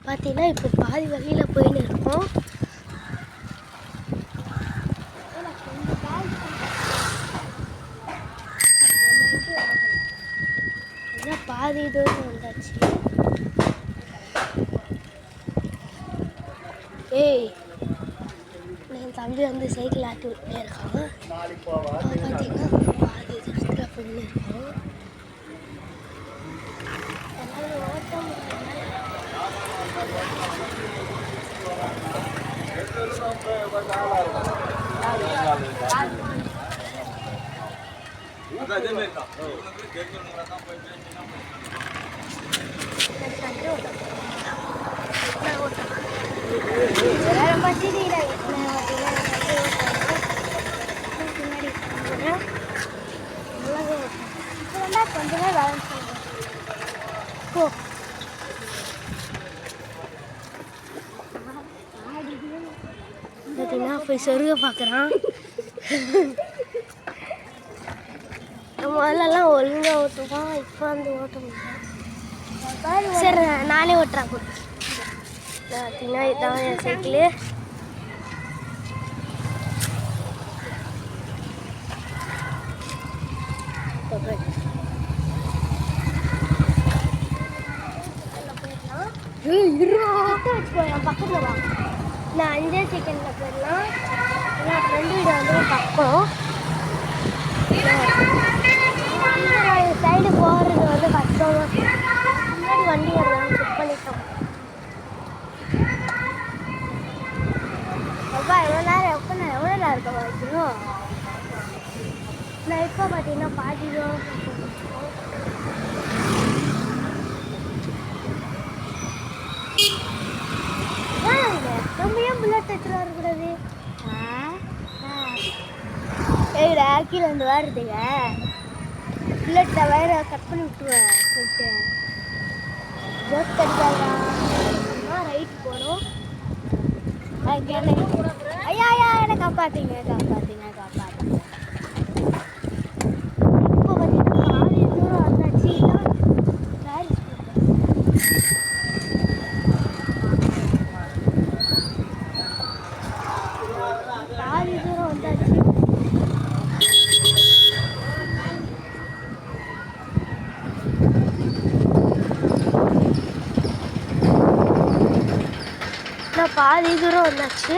பார்த்தீங்கன்னா இப்போ பாதி வழியில் போயின்னு இருக்கோம். பாதி தூரம் வந்தாச்சு. ஏய், என் தம்பி வந்து சைக்கிள் ஆட்டி விட்டே இருக்கான். பார்த்தீங்கன்னா பாதி தூரத்தில் போயின்னு இருக்கோம். பார்த்தீங்கன்னா போய் சொருக பார்க்குறான். முதல்லலாம் ஒழுங்காக ஓட்டுவான், இப்போ வந்து ஓட்ட முடியல. சரி நானே ஓட்டுறேன். பார்த்தீங்கன்னா இதுதான் என் சைக்கிளு. வச்சுக்கோ, என் பக்கத்தில் வா. நான் 5 செகண்டில் போயிடலாம். என் ஃப்ரெண்டு வீடு வந்து பக்கம். சைடு போகிறது வந்து கஷ்டம். முன்னாடி வண்டி வருதான்னு செக் பண்ணிட்டோம். அப்பா எவ்வளோ நேரம் இருக்க வைக்கணும். நான் இப்போ பார்த்தீங்கன்னா பாட்டிடும் நம்ம ஏன் புல்லட் எடுத்துகிட்டு வரக்கூடாது? ஏடா கீழே வந்து வருதுங்க. புல்லட்டை வயரை கட் பண்ணி விட்டுருவேன் சொல்லிட்டு ஜோக் அடிக்காதா. ரைட் போகணும். ஐயா ஐயா என்னை காப்பாற்றுங்க. இப்போ பார்த்தீங்கன்னா பாதி தூரம் வந்தாச்சு. பாதி தூரம் வந்தாச்சு. பாதி தூரம் வந்தாச்சு.